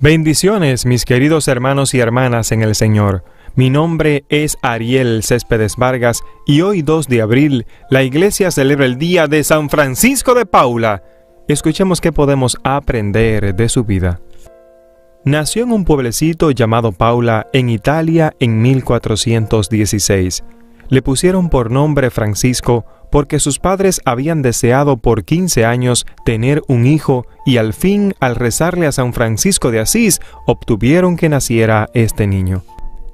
Bendiciones, mis queridos hermanos y hermanas en el Señor. Mi nombre es Ariel Céspedes Vargas y hoy 2 de abril la Iglesia celebra el día de San Francisco de Paula. Escuchemos qué podemos aprender de su vida. Nació en un pueblecito llamado Paula, en Italia, en 1416. Le pusieron por nombre Francisco porque sus padres habían deseado por 15 años tener un hijo y al fin, al rezarle a San Francisco de Asís, obtuvieron que naciera este niño.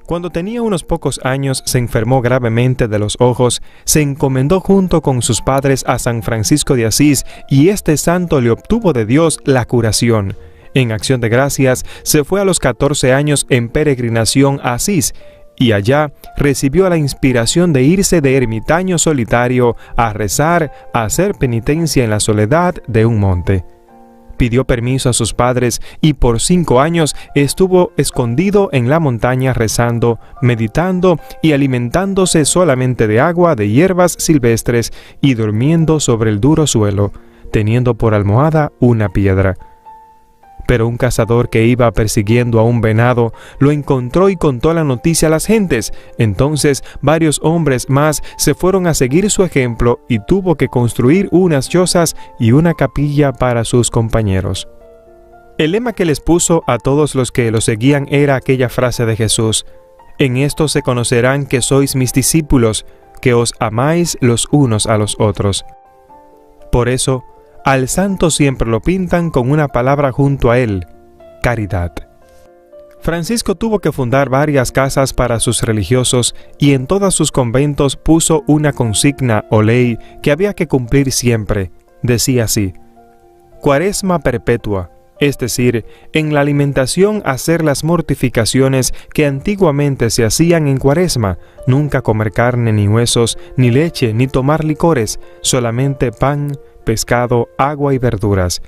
Cuando tenía unos pocos años se enfermó gravemente de los ojos, se encomendó junto con sus padres a San Francisco de Asís y este santo le obtuvo de Dios la curación. En acción de gracias, se fue a los 14 años en peregrinación a Asís, y allá recibió la inspiración de irse de ermitaño solitario a rezar, a hacer penitencia en la soledad de un monte. Pidió permiso a sus padres y por 5 años estuvo escondido en la montaña rezando, meditando y alimentándose solamente de agua, de hierbas silvestres y durmiendo sobre el duro suelo, teniendo por almohada una piedra. Pero un cazador que iba persiguiendo a un venado lo encontró y contó la noticia a las gentes. Entonces varios hombres más se fueron a seguir su ejemplo y tuvo que construir unas chozas y una capilla para sus compañeros. El lema que les puso a todos los que lo seguían era aquella frase de Jesús: «En esto se conocerán que sois mis discípulos, que os amáis los unos a los otros». Por eso, al santo siempre lo pintan con una palabra junto a él: caridad. Francisco tuvo que fundar varias casas para sus religiosos y en todos sus conventos puso una consigna o ley que había que cumplir siempre. Decía así: Cuaresma perpetua, es decir, en la alimentación hacer las mortificaciones que antiguamente se hacían en Cuaresma, nunca comer carne ni huesos, ni leche, ni tomar licores, solamente pan, pescado, agua y verduras.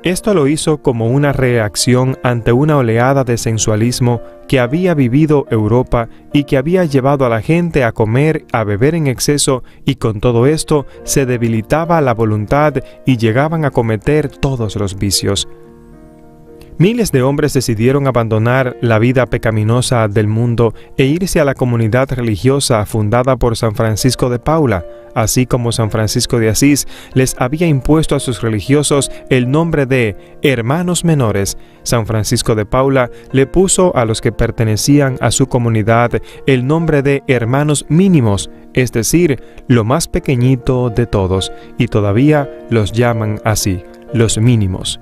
Esto lo hizo como una reacción ante una oleada de sensualismo que había vivido Europa y que había llevado a la gente a comer, a beber en exceso, y con todo esto se debilitaba la voluntad y llegaban a cometer todos los vicios. Miles de hombres decidieron abandonar la vida pecaminosa del mundo e irse a la comunidad religiosa fundada por San Francisco de Paula, así como San Francisco de Asís les había impuesto a sus religiosos el nombre de hermanos menores. San Francisco de Paula le puso a los que pertenecían a su comunidad el nombre de hermanos mínimos, es decir, lo más pequeñito de todos, y todavía los llaman así, los mínimos.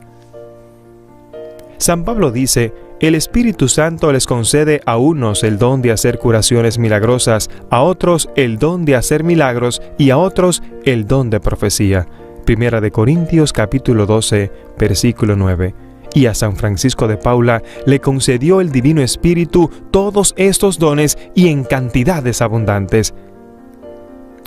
San Pablo dice: el Espíritu Santo les concede a unos el don de hacer curaciones milagrosas, a otros el don de hacer milagros y a otros el don de profecía. Primera de Corintios capítulo 12, versículo 9. Y a San Francisco de Paula le concedió el Divino Espíritu todos estos dones y en cantidades abundantes.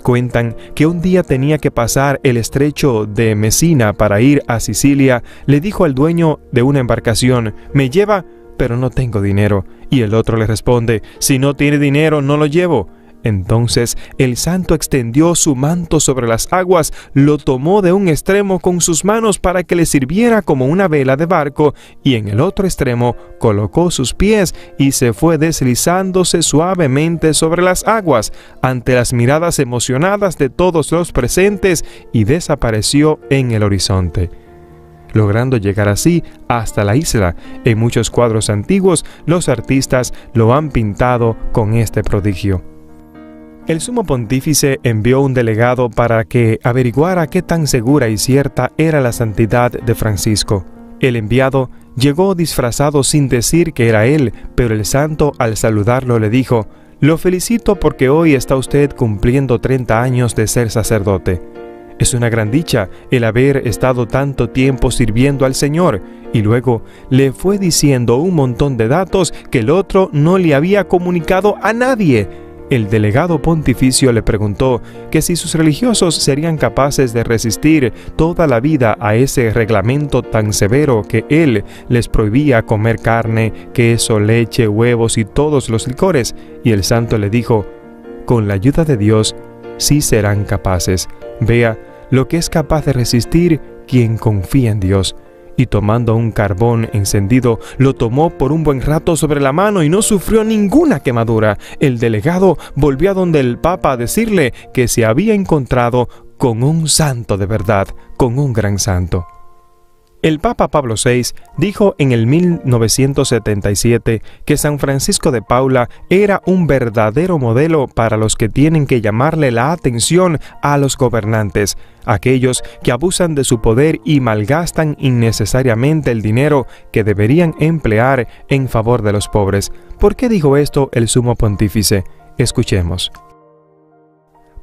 Cuentan que un día tenía que pasar el estrecho de Mesina para ir a Sicilia. Le dijo al dueño de una embarcación: «Me lleva, pero no tengo dinero». Y el otro le responde: «Si no tiene dinero, no lo llevo». Entonces el santo extendió su manto sobre las aguas, lo tomó de un extremo con sus manos para que le sirviera como una vela de barco, y en el otro extremo colocó sus pies y se fue deslizándose suavemente sobre las aguas ante las miradas emocionadas de todos los presentes y desapareció en el horizonte, logrando llegar así hasta la isla. En muchos cuadros antiguos los artistas lo han pintado con este prodigio. El sumo pontífice envió un delegado para que averiguara qué tan segura y cierta era la santidad de Francisco. El enviado llegó disfrazado sin decir que era él, pero el santo al saludarlo le dijo: «Lo felicito porque hoy está usted cumpliendo 30 años de ser sacerdote. Es una gran dicha el haber estado tanto tiempo sirviendo al Señor». Y luego le fue diciendo un montón de datos que el otro no le había comunicado a nadie. El delegado pontificio le preguntó que si sus religiosos serían capaces de resistir toda la vida a ese reglamento tan severo que él les prohibía comer carne, queso, leche, huevos y todos los licores. Y el santo le dijo: «Con la ayuda de Dios sí serán capaces. Vea lo que es capaz de resistir quien confía en Dios». y tomando un carbón encendido, lo tomó por un buen rato sobre la mano y no sufrió ninguna quemadura. El delegado volvió a donde el Papa a decirle que se había encontrado con un santo de verdad, con un gran santo. El Papa Pablo VI dijo en el 1977 que San Francisco de Paula era un verdadero modelo para los que tienen que llamarle la atención a los gobernantes, aquellos que abusan de su poder y malgastan innecesariamente el dinero que deberían emplear en favor de los pobres. ¿Por qué dijo esto el Sumo Pontífice? Escuchemos.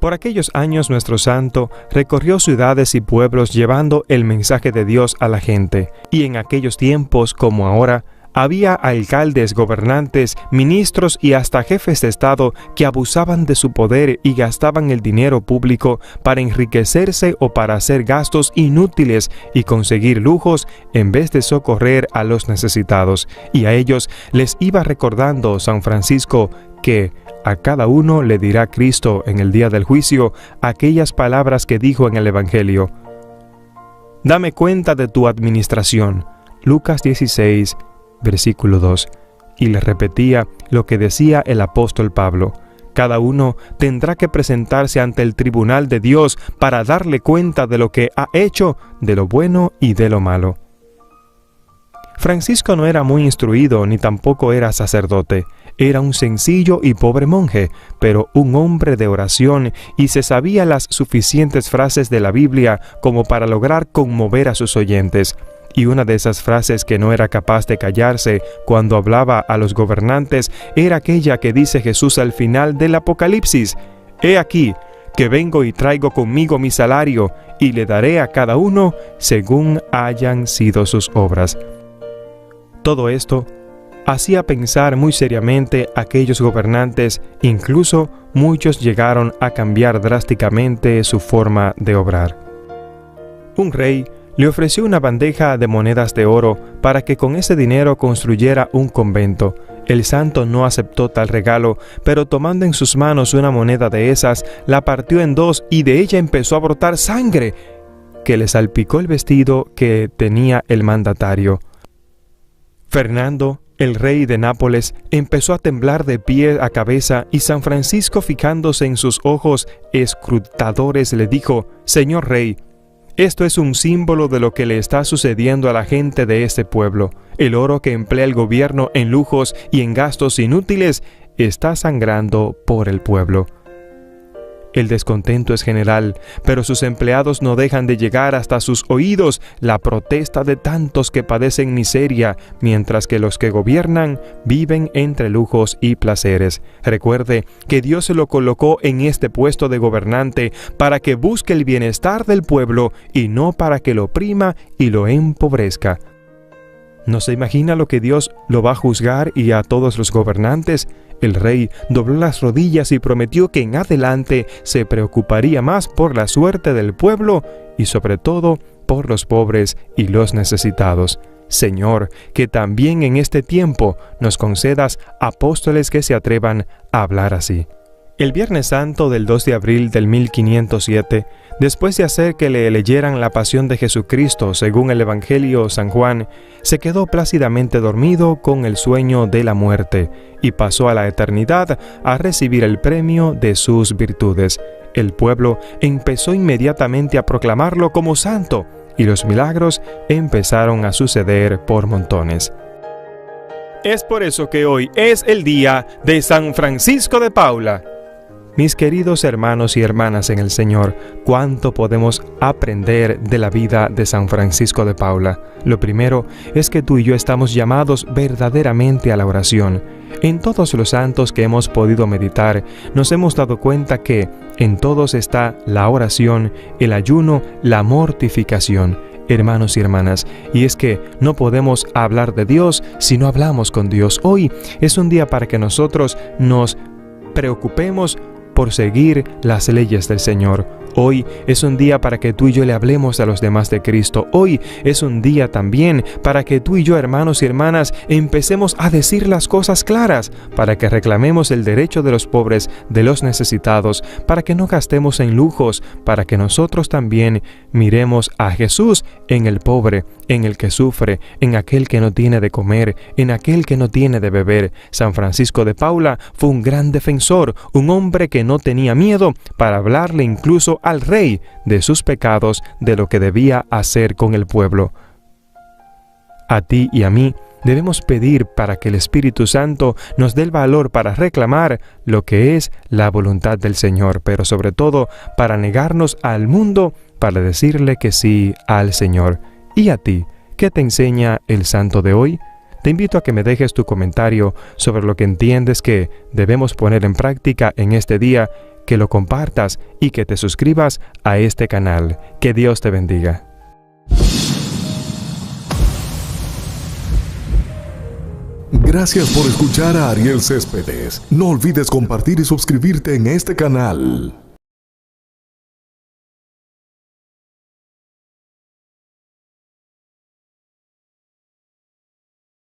Por aquellos años nuestro santo recorrió ciudades y pueblos llevando el mensaje de Dios a la gente, y en aquellos tiempos como ahora, había alcaldes, gobernantes, ministros y hasta jefes de Estado que abusaban de su poder y gastaban el dinero público para enriquecerse o para hacer gastos inútiles y conseguir lujos en vez de socorrer a los necesitados. Y a ellos les iba recordando San Francisco que a cada uno le dirá Cristo en el día del juicio aquellas palabras que dijo en el Evangelio. Dame cuenta de tu administración. Lucas 16, versículo 2. Y le repetía lo que decía el apóstol Pablo. Cada uno tendrá que presentarse ante el tribunal de Dios para darle cuenta de lo que ha hecho, de lo bueno y de lo malo. Francisco no era muy instruido ni tampoco era sacerdote. Era un sencillo y pobre monje, pero un hombre de oración y se sabía las suficientes frases de la Biblia como para lograr conmover a sus oyentes. Y una de esas frases que no era capaz de callarse cuando hablaba a los gobernantes era aquella que dice Jesús al final del Apocalipsis: «He aquí, que vengo y traigo conmigo mi salario, y le daré a cada uno según hayan sido sus obras». Todo esto hacía pensar muy seriamente a aquellos gobernantes, incluso muchos llegaron a cambiar drásticamente su forma de obrar. Un rey le ofreció una bandeja de monedas de oro para que con ese dinero construyera un convento. El santo no aceptó tal regalo, pero tomando en sus manos una moneda de esas, la partió en dos y de ella empezó a brotar sangre, que le salpicó el vestido que tenía el mandatario. Fernando, el rey de Nápoles, empezó a temblar de pie a cabeza y San Francisco, fijándose en sus ojos escrutadores, le dijo: «Señor rey, esto es un símbolo de lo que le está sucediendo a la gente de este pueblo. El oro que emplea el gobierno en lujos y en gastos inútiles está sangrando por el pueblo». El descontento es general, pero sus empleados no dejan de llegar hasta sus oídos la protesta de tantos que padecen miseria, mientras que los que gobiernan viven entre lujos y placeres. Recuerde que Dios se lo colocó en este puesto de gobernante para que busque el bienestar del pueblo y no para que lo oprima y lo empobrezca. ¿No se imagina lo que Dios lo va a juzgar y a todos los gobernantes? El rey dobló las rodillas y prometió que en adelante se preocuparía más por la suerte del pueblo y sobre todo por los pobres y los necesitados. Señor, que también en este tiempo nos concedas apóstoles que se atrevan a hablar así. El Viernes Santo del 2 de abril del 1507, después de hacer que le leyeran la pasión de Jesucristo según el Evangelio San Juan, se quedó plácidamente dormido con el sueño de la muerte y pasó a la eternidad a recibir el premio de sus virtudes. El pueblo empezó inmediatamente a proclamarlo como santo y los milagros empezaron a suceder por montones. Es por eso que hoy es el día de San Francisco de Paula. Mis queridos hermanos y hermanas en el Señor, ¿cuánto podemos aprender de la vida de San Francisco de Paula? Lo primero es que tú y yo estamos llamados verdaderamente a la oración. En todos los santos que hemos podido meditar, nos hemos dado cuenta que en todos está la oración, el ayuno, la mortificación. Hermanos y hermanas, y es que no podemos hablar de Dios si no hablamos con Dios. Hoy es un día para que nosotros nos preocupemos por seguir las leyes del Señor. Hoy es un día para que tú y yo le hablemos a los demás de Cristo. Hoy es un día también para que tú y yo, hermanos y hermanas, empecemos a decir las cosas claras, para que reclamemos el derecho de los pobres, de los necesitados, para que no gastemos en lujos, para que nosotros también miremos a Jesús en el pobre, en el que sufre, en aquel que no tiene de comer, en aquel que no tiene de beber. San Francisco de Paula fue un gran defensor, un hombre que no tenía miedo para hablarle incluso al rey de sus pecados, de lo que debía hacer con el pueblo. A ti y a mí debemos pedir para que el Espíritu Santo nos dé el valor para reclamar lo que es la voluntad del Señor, pero sobre todo para negarnos al mundo, para decirle que sí al Señor. ¿Y a ti? ¿Qué te enseña el santo de hoy? Te invito a que me dejes tu comentario sobre lo que entiendes que debemos poner en práctica en este día, que lo compartas y que te suscribas a este canal. Que Dios te bendiga. Gracias por escuchar a Ariel Céspedes. No olvides compartir y suscribirte en este canal.